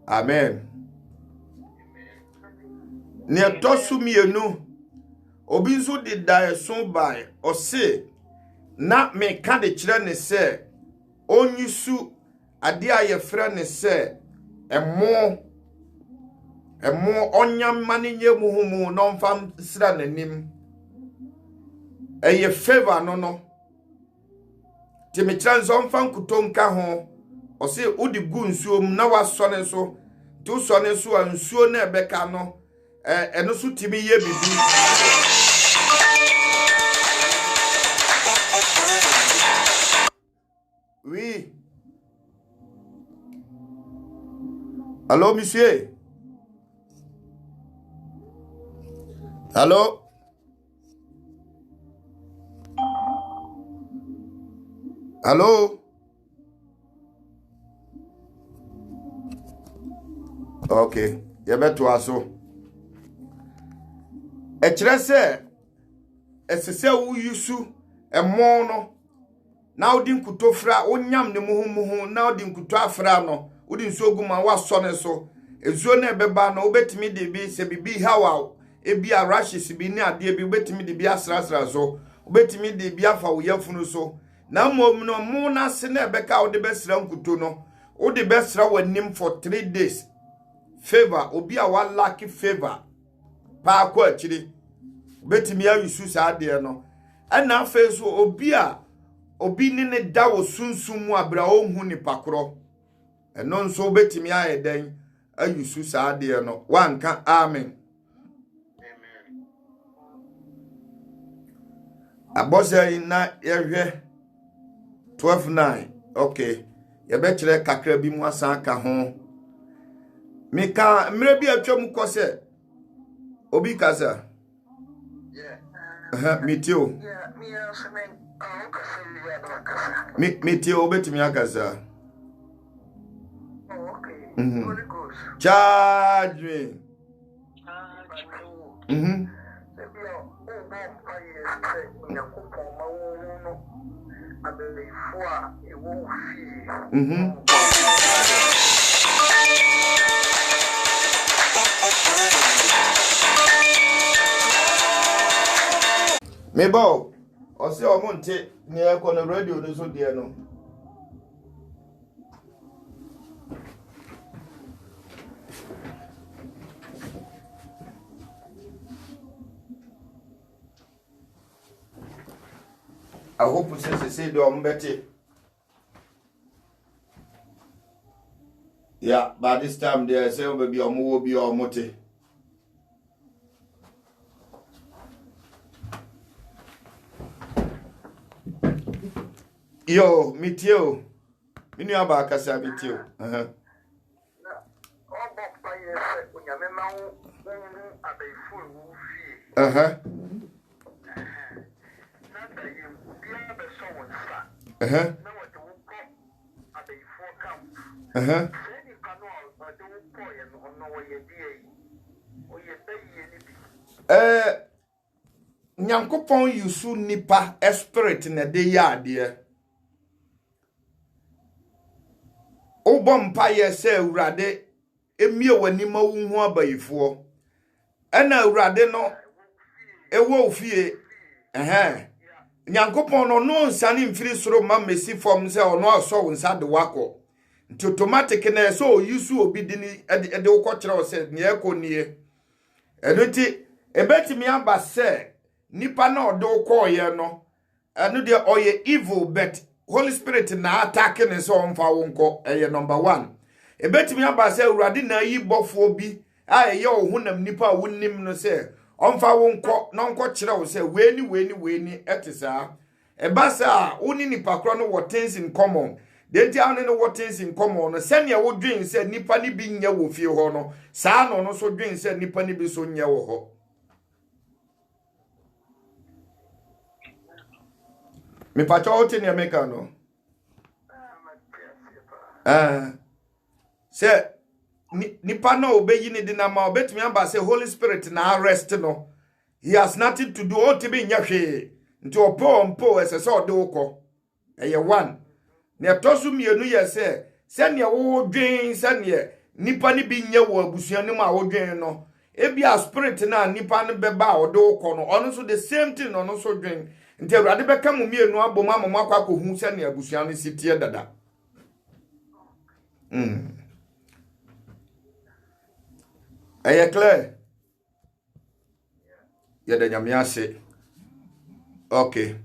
amen. Ne tosu mienu obi nso de daeso bai o se na me ka de kire ne se onyusu ade ayefra ne se emo onyam mane nye muhumu no mfam sira nanim eye favor no ti me kire nso mfam kutonka ho o se odi gu nsuom na wasone so tu sone so ansuo na ebeka no eno so timi ye bibi oui. Allô monsieur? Allô? Allô? Okay, you better aso. Ekire se esese wo yusu emo no na odi nkutofra onyam ne muhu na odi nkuto afra no odi nsoguma waso ne so ezuo na ebeba no obetimi de bi se bibi hawa ebi arashis bi ni ade bi obetimi de bi asrasra so obetimi de bi afa wo yafunu so na mom no mu na se na ebeka odi besra nkuto no odi besra wanim for 3 days favor obi a wa lack favor pa kwa akiri obetimi ayusu sa ade no ana afeso obi ni ne da wo sunsum mu abra ohun ni pakro eno nso obetimi ayeden ayusu sa ade no wanka amen. Abose na yehwe 12:9 okay ye be kire kakra bi mu asan ka ho mika mre bi atwam kose obi kaza mitio mitio obetimi akaza Holy Ghost. charge Mebo ose omonte ni eko no radio no so de no I hope say do ombete. Yeah, by this time they say be omo be omote. Yo, mitio. Minu aba kasa mitio. Nyankopon yusu nipa spirit na de yade obompa ye se urade emie wani ma wu abayifo ena urade no ewo ofie Nyankopon no nsane mfiri soro ma mesi fom se ono aso nsa de wako nti automatic na so yusu obi dini ede ukokere o se ne ekonie eno nti ebetimi aba se nipa na odo ukoye no eno de oye evil bet Holy Spirit na attack ne so onfa wonko eye number 1 ebetimi aba se urade na yi bofo bi aye ohunam nipa wonnim no se onfa wonko no nko kire wo se weni etisa Ebasa uni ni pakro no what things in common. They down in what things in common. Send ya wo dream said nipa ni bi nya wo fie ho no. Sa no no so dream said nipa ni bi so nya wo ho. Me pacho hote ni America no. Say nipa no obeyi ni di na ma obetumi amba say Holy Spirit na arrest no. He has nothing to do o ti bi nya hwe. Nti opo esese ode ukọ. Eye one. Ne tosu mienu ye se ne wo dwen se ne nipa ni bi nya wo abusua ni ma wo dwen no. Ebi a spirit na nipa no beba ode ukọ no. Ono so the same thing ono so dwen. Nti Awurade beka mu mienu abom amama akwa ko hu se ne abusua no sitie dada. Eye clear. Ya da nyame ase. Okay.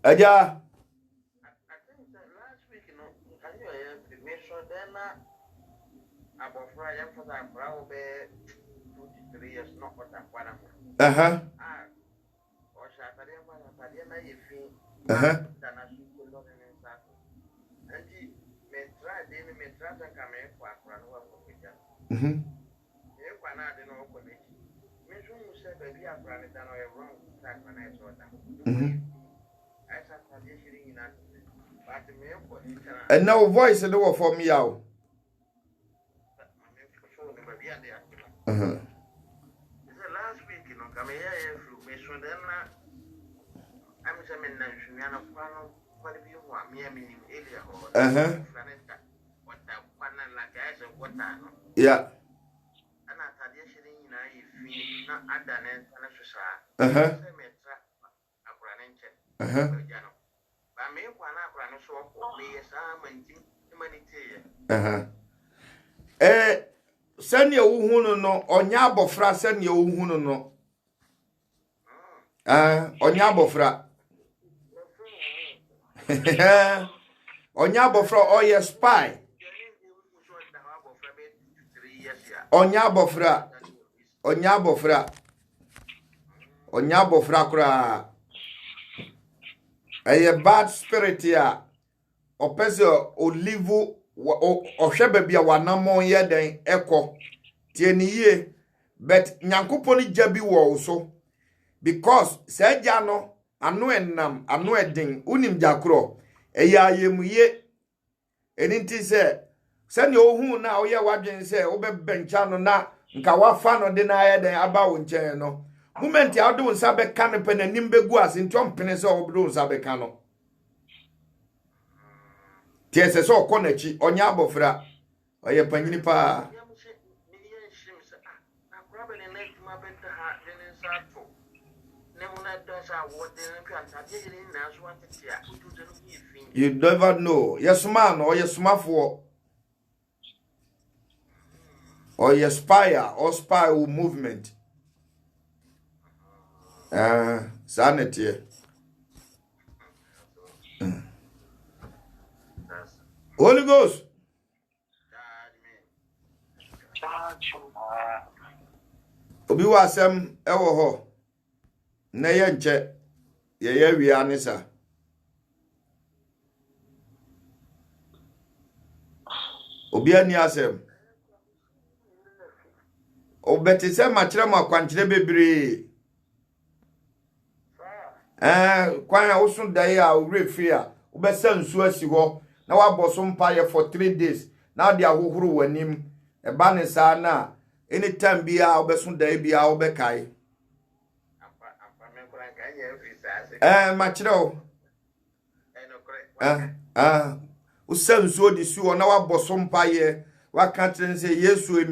Aja. I think that last week, you know, can you make sure then about Friday for that brown bear 2 to 3 years, not what I'm one. Or shall I if you than I should go on in circle. And he may try, they may try to come in for a run over with them. You cannot know what it is. Miss Who said that we are running down a wrong. And now voice and over for me out. Last week, you know, come here, me so then I'm saying that what if you want me area or what like I said, what time? Yeah. And I thought if you not add an Sanya uhunu no onya abofra sanya uhunu no onya abofra onya abofra oye spy onya abofra kura a bad spirit ya opese olivu ohwe bia wanamo ye den eko tie ni ye but nyankoponi jabi wo so because seja no anu enam anu edin unim jakro eya yemuye eninti se ne ohun na oye wadwen se obebencha no na nka wafa no de na ye den aba wo nchen no moment ya do nsa be kan pe na nim begu ase ntompene se obo nsa be kan no tiese so konachi onya abofra oye panyini pa you never know. Yes man or yes mafo or yes spire or spy movement. Sanity. Holy Ghost. Obi wasem ewo ho. Na ye nche ye wi anisa. Obi ani asem. Obeti se machire ma kwanchire bebre. Kwan a wosun dai a refi a obesa nsu asi ho na waboso mpaye for 3 days. Now they are who wanim e ba ne sa na anytime bia obesun dai bia obekai. Machire o. Usansu odi su na waboso mpaye waka tren se Yesu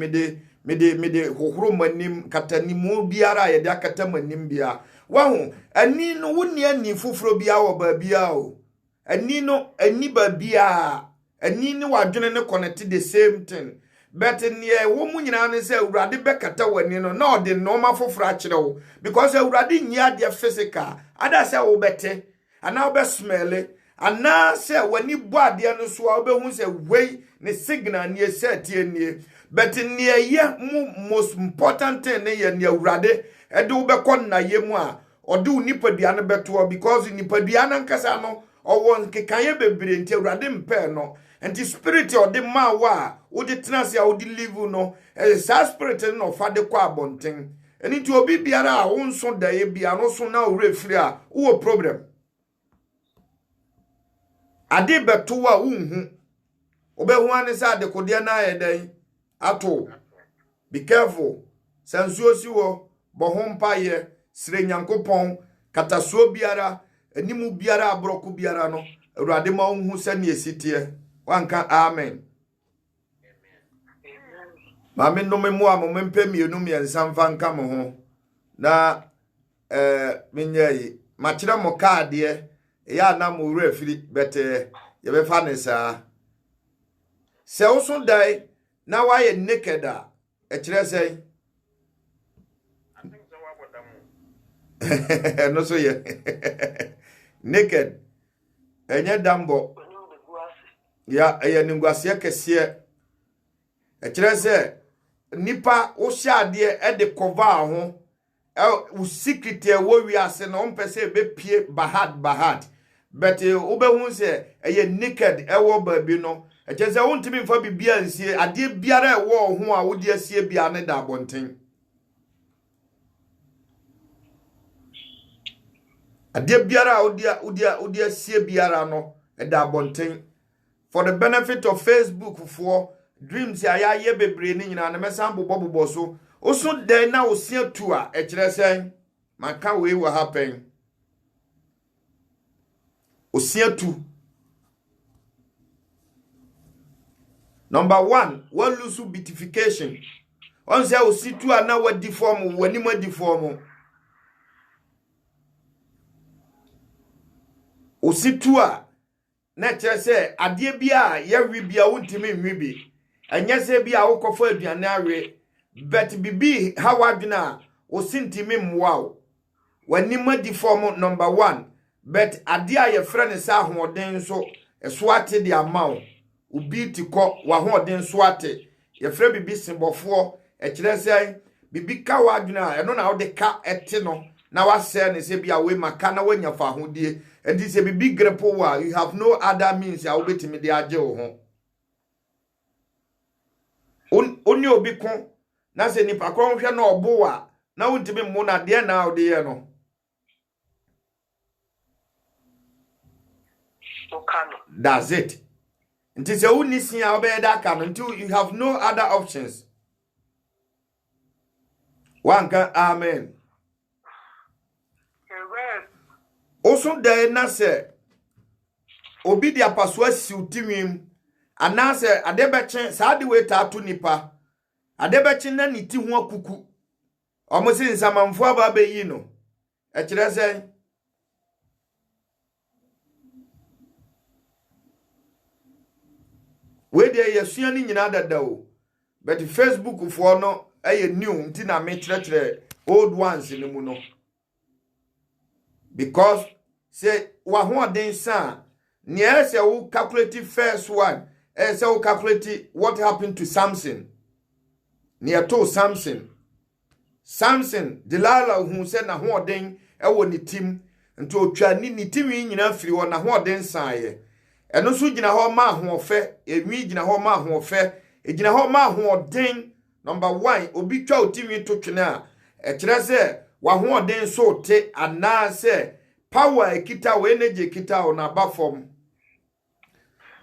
mede hohoro manim katanimu biara ye de akata manim bia wahu ani no woni ani fufuro bia wo ba bia o ani no ani ba bia ani ni wadwene ne connect the same thing but ne wo mu nyina ne se Awurade bekata wani no na ode normal fufuro a kire wo because Awurade nyia de physical ada se wo bete ana wo be smell ana se wani bo ade no so wo be hu se wei ne signal ne se tie nie but near ye most important thing ne ye Awurade e de wo be kon na ye mu a ɔde nipadua no beto because nipadua no nkasa no ɔwɔ nkekaye bebre nti awurade mpɛ no enti spirit ɔde ma wa wode tenase a wode live no sa spirit no fa de kwa abonten eni nti obi biara a wonso daye bia no so na owre firi a wo problem ade beto wa unhu obehu ane sa de kode na ayedai ato be careful sansuo si wo bohompa ye sire nyankopon katasuo biara animu biara abroko biara no awurade ma unhu sane esitie wanka amen mame no memu a momempe mienu miensa mfa nka mo ho na menyayi ma kire mo kaade ya na mo wura afiri bete ye be fa ne saa se wo so dai na wa ye naked a kire sei no so ye naked enye dambo ya ningwase kese kire sei nipa wo hyaade e de cover ho wo secret e wo wiase no mpese be pie bahad but wo be hu se eye naked e wo ba bi no kire sei wo ntimi mfa bibia nsie ade biara e wo ho a wo de asie bia ne da bonten ade biara wo de asie biara no e da bonten for the benefit of Facebook for dreams ya ye bebre ni nyina na mesan bobo so oso den na osia tu a kire sen maka we will happen osia tu number 1 one lose beautification on say ositu a na wadi form wani madi form ositu a na kire se ade bia ye wi bia wontimi nwi bi anya se bia wokofo aduane awe bet bibi hawaduna osintimi mwa wani madi form number 1 bet ade a ye frɛ ne sa hoden so esoate de amaw ubi tikɔ wa hoden soate ye frɛ bibi simbofo kire se bibi ka waduna eno na wode ka ete no na wasɛ ne se bia we maka na wanya fa hodie enti se bibi grepo wa you have no other means ya obetimi de age wo ho oni obi kon na se nipa kon hwe na obo a na wontimi mmo na de na ode ye no that's it nti se woni sia obey da ka no until you have no other options wanka amen oso de na se obi dia paso asiwtiwim anase adebeche saade we tato nipa adebeche na niti ho akuku omosi nsamanfo aba beyi no kire sen we de yesua ni nyina dadawo but Facebook fo no eye new nti na me kire old ones ni mu no because say wa ho den sa near say we calculate first one say we calculate what happened to Samson near to Samson Delilah who said na ho den e wo ni tim nti otwa ni tim nyina firi wo na ho den san ye eno so gina ho ma ho fe enwi gina ho ma ho fe gina ho ma ho den number 1 obi twa otimi to twene a kire se wa ho den so te ana se power ekita we energy ekita on aba form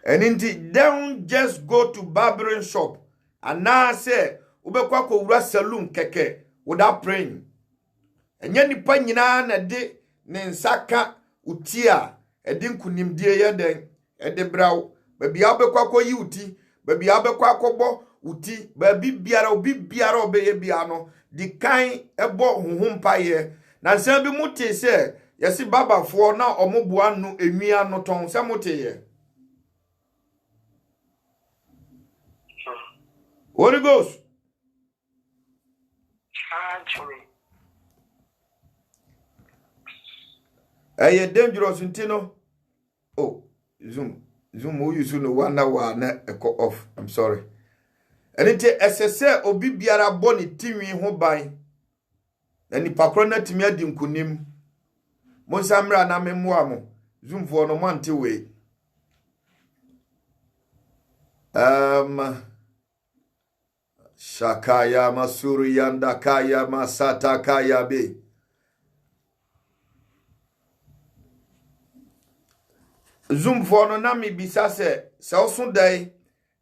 and indeed don't just go to barbering shop ana se ubekwa ko wura saloon keke without praying enya nipa nyina na de ne nsaka utia edin kunimdie ye den ede braw babia obekwa ko yi uti babia obekwa ko bo uti babi biara obi biara obeye bia no di kan ebo huhumpa ye na nsa bi muti se yesi baba fo na omobua nu enwia no ton se muti ye Holy Ghost aye dangerous ntino oh zoom we use no 1 hour na echo off I'm sorry enite SSA obi biara boni tinwi ho ban na nipa kro na timi adi nkunim Monsamra na memoamo. Zoom for no monte way. Shakaya Masuri Yanda Kaya Masata Kaya Be. Zoom for no nami bisa se osun dai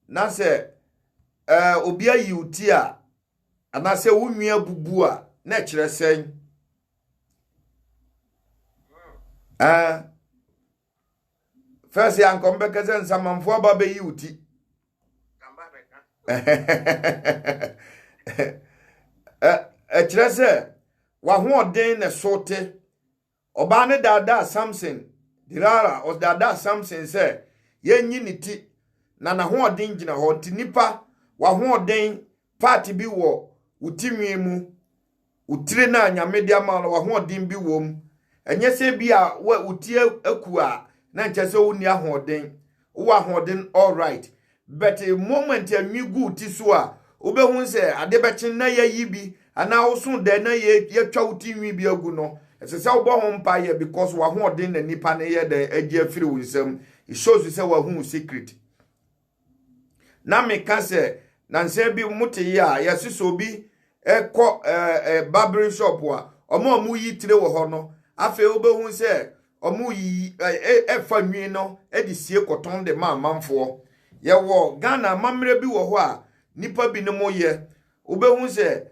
na se obia yiuti a ana se wunua bubu a na kire sen first yan kombe kazen samanfo aba be yiuti kire se wa ho den ne sote oba ne dada Samson dirara o dada Samson se yenyi niti na ho den gina ho nti nipa wa ho den party bi wo utimwe mu utire na nyamede ama wa ho den bi wo mu enye se bi a wa utie aku a na nche se woni ahoden wo ahoden all right but the moment ya nwigu ti so a obehun se ade bechen na yayi bi ana osun de na ye twa utinwi bi agu no ese wo bo ho mpa ye because wa ahoden na nipa na ye de agi afiri wunsam it shows you say wa hu secret na me ka se na nse bi muti ya yasiso bi ekọ barbering shop a omo yi tire wo ho no afi obehun se omo yi efa nwi no edi sie koton de manfo ye wo Ghana mamre bi wo ho a nipa bi ne mo ye obehun se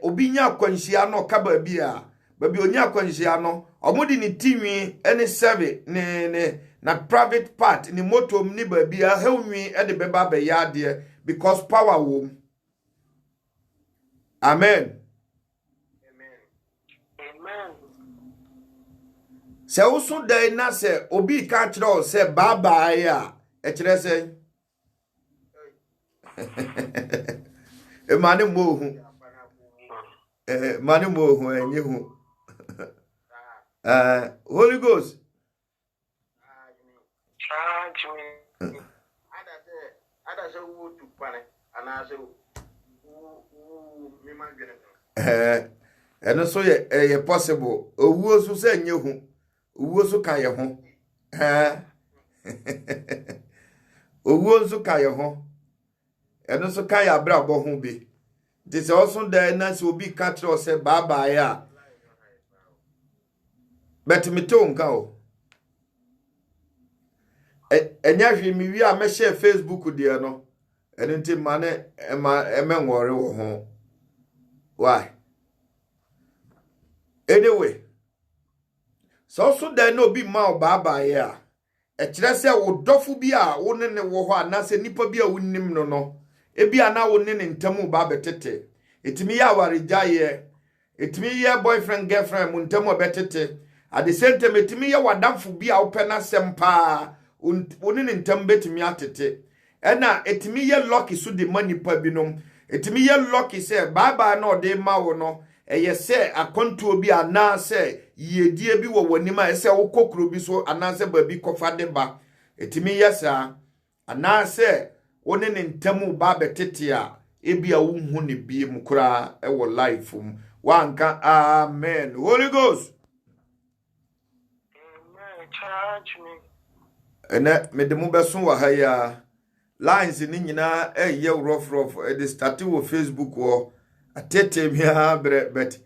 obi nya akwanhia no ka ba bi a ba bi onya akwanhia no omo di ni tinwi ene serve ne na private part ni motom ni ba bi a hewwi e de beba ba ya de because power wo. Amen. Amen. Se usu dai na se obi ka kire o se baba ya e kire se mani mohu mani mohu enyi hu Holy Ghost ada se wo tu pane ana se mi magere eno so ye possible owuo so se enye hu owuo so ka ye ho owuo so ka ye ho eno so ka ya bra bo ho bi this also there na so obi ka tro se baba ya bet me to nka o enya hwe mi wi a me share Facebook de no eno nti mane emenwore wo ho why anyway so there no be ma baba ya e kire se wo dofo bi a wo ne wo ho ana se nipa bi a wonnim no no e bi ana wo ne ntamu ba betete etimi ya warija ye etimi ye boyfriend girlfriend mu ntamu betete at the same time etimi ye wadamfo bi a wo pena sempa woni ne ntam betimi atete ena etimi ye lucky so de money pa binom etimi ye lucky se baba na ode ma wo no eye se akonto bi ana se yedie bi wo wani ma ese wo kokro bi so ana se ba bi kofa de ba etimi ye sa ana se woni ne ntamu ba betete a ebi a wo hu ne bi mu kura e wo life mu wanka amen. Holy Ghost Amen. Charge me. ene me de mu beso wa ha ya lines ni nyina ye rough e start wo Facebook wo atete mi ha bre bet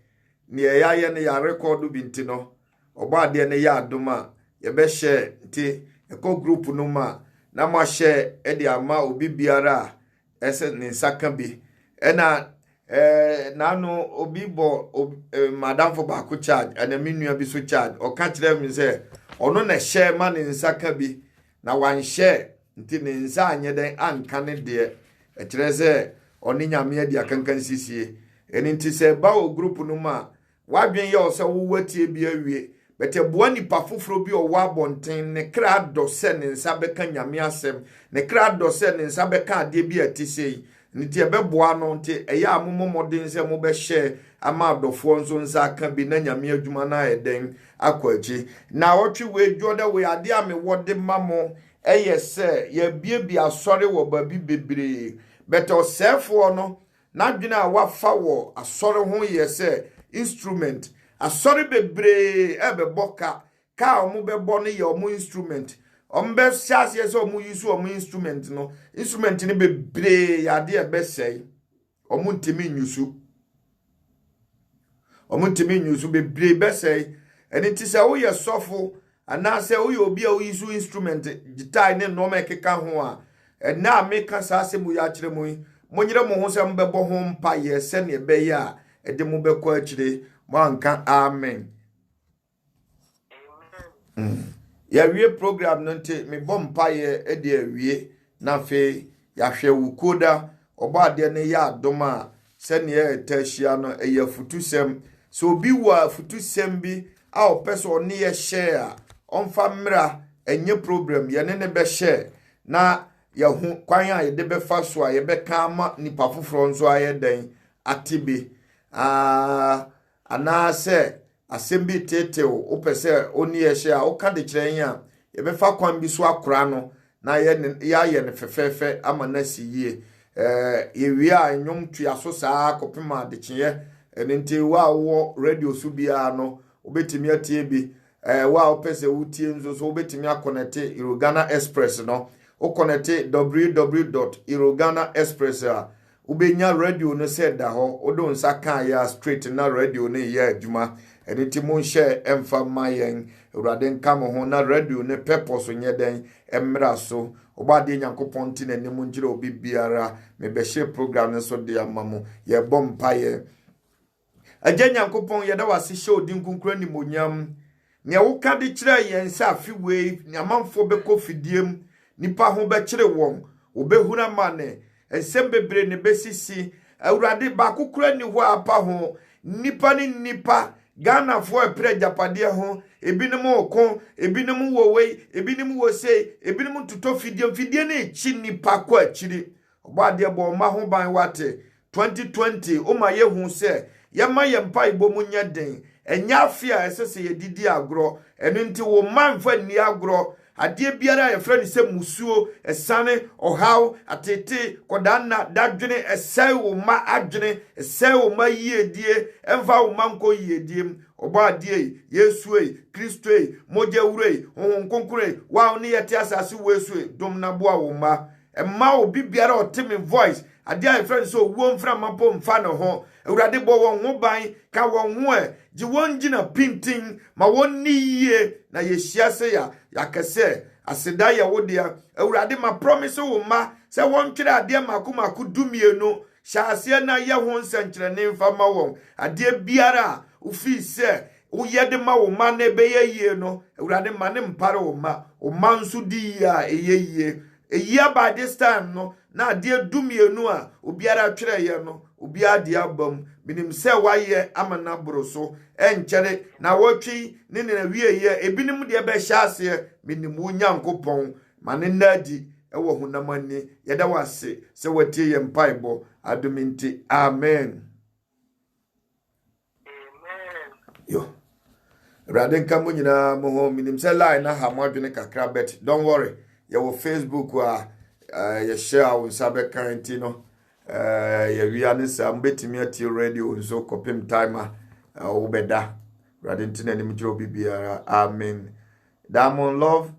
ni ya ye ne ya record bi ntino oba de ne ya adoma ye be share nti e ko group no ma na ma share e de ama obi biara ese ne saka bi ena na no obi bo madam for ba ko charge and me nua bi so charge o ka kire mi se ono na share ma ne saka bi na wan share nti ne nsa anye den anka ne de e kire se oni nyame adi akankan sisie eni nti se ba o group no ma wadwen ye o se wo watie bi awie bete boa nipa foforo bi o wa bonten ne kra do se ne nsa beka nyame asem ne kra do se ne nsa beka ade bi atisei nti e be boa no nti eya amomodin se mo be share ama adofo nso nsa aka bi na nyame adwuma na eden akwachi na otwe we dwoda we ade ame wode mamo eye se ye bie asore wo babi bebre bete osefo no na dwena wafa wo asore ho ye se instrument asori bebre ebeboka ka omo bebo ne ye omo instrument ombe siase ye so omo use omo instrument no instrument ni bebre ya de ebesei omo ntimi nyusu bebre besei eni ti se wo ye sofo ana se wo ye obi a wo use instrument guitar ne no mekeka ho a na meka saase mu ya kire mu monyere mo ho se mbebo ho mpa ye se ne be ya ede mu bekọ akire mo anka amen. Ya wie program no nte me bompa ye ede awie na fe ya hwe wukoda oba de ne ya adoma se ne etahia no eye futusem so bi wa futusem bi a opeso ne ye share onfa mra enye program ye ne be share na ya hu kwan a ye de be fa so a ye be ka ma nipa foforo nso aye den atibe ana se asembi teteo opese oni ehye a oka de kiren a ye be fa kwan bi so akora no na ye ne fefefe ama na siye ye wi a nyom tua so saa kopema de kiye enti wa wo radio so bia no obetimi atie bi wa opese wutie nzo so obetimi akonete Irogana Express no o connecte www.iroganaexpress ubenya radio no said da ho odo nsa kan ya straight na radio no ye adwuma eniti mo share emfa mayen urade nka mo ho na radio no purpose nye den emra so obade nyankopon ti na nim ngire obi biara me be share program no so de amamo ye bompa ye agya nyankopon ye da wase show di nkunkura ni monyam ne wo ka de kire yen sa afiwe ni amanfo be kofidiem nipa ho be kire won obehuna mane ensem bebre ne besisi awurade ba kokura ni ho apa ho nipa ni nipa Ghana fo epre japade ho ebinim okon ebinim wowe ebinim wose ebinim tuto fidie na echi nipa kwa akiri obade bo ma ho ban wate 2020 o ma ye hu se ye ma ye mpa ibomu nya den enya afia esese ye didi agro enu nti wo manfa ni agro ade biara ye fra ni se musuo esane ohaw atete kodanna dadwene esai wo ma adwene esai wo ma yiedie emfa wo ma nko yiediem oba ade Yesue Kristoe mojawure honkonkure wa oni yete asase wesue dom na boa wo ma emma obi biara otime voice ade ye fra so wo mfra mapo mfa no ho awurade bo won ho ban ka won ho ji won gina pintin ma won niye na yehia se ya yakese aseda ya wodia awurade ma promise wo ma se won twere ade makomaku dumienu hyase na ye ho nsankyere ne mfa ma won ade biara ufi se uyede ma wo ma na be ye no awurade ma ne mpare wo ma nso di ya eyeye by this time no na ade dumienu a obiara twere ye no obi ade abam binim se waye amana boroso enchere na wotwi ne na wieye ebinim de be hyase binim unyankopon mane nadi ewo hunamani yeda wase se watie ye mpaibo adominti amen yo raden kamo nyina mo ho minim se line na ha modwene kakra bet don't worry your Facebook ya share on sabe quarantine ya wiane sam betimi ati radio so kopim timer obeda radintina ni mjiro bibiara amen Diamond Love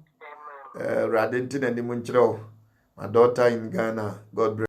radintina ni mjiro my daughter in Ghana God bless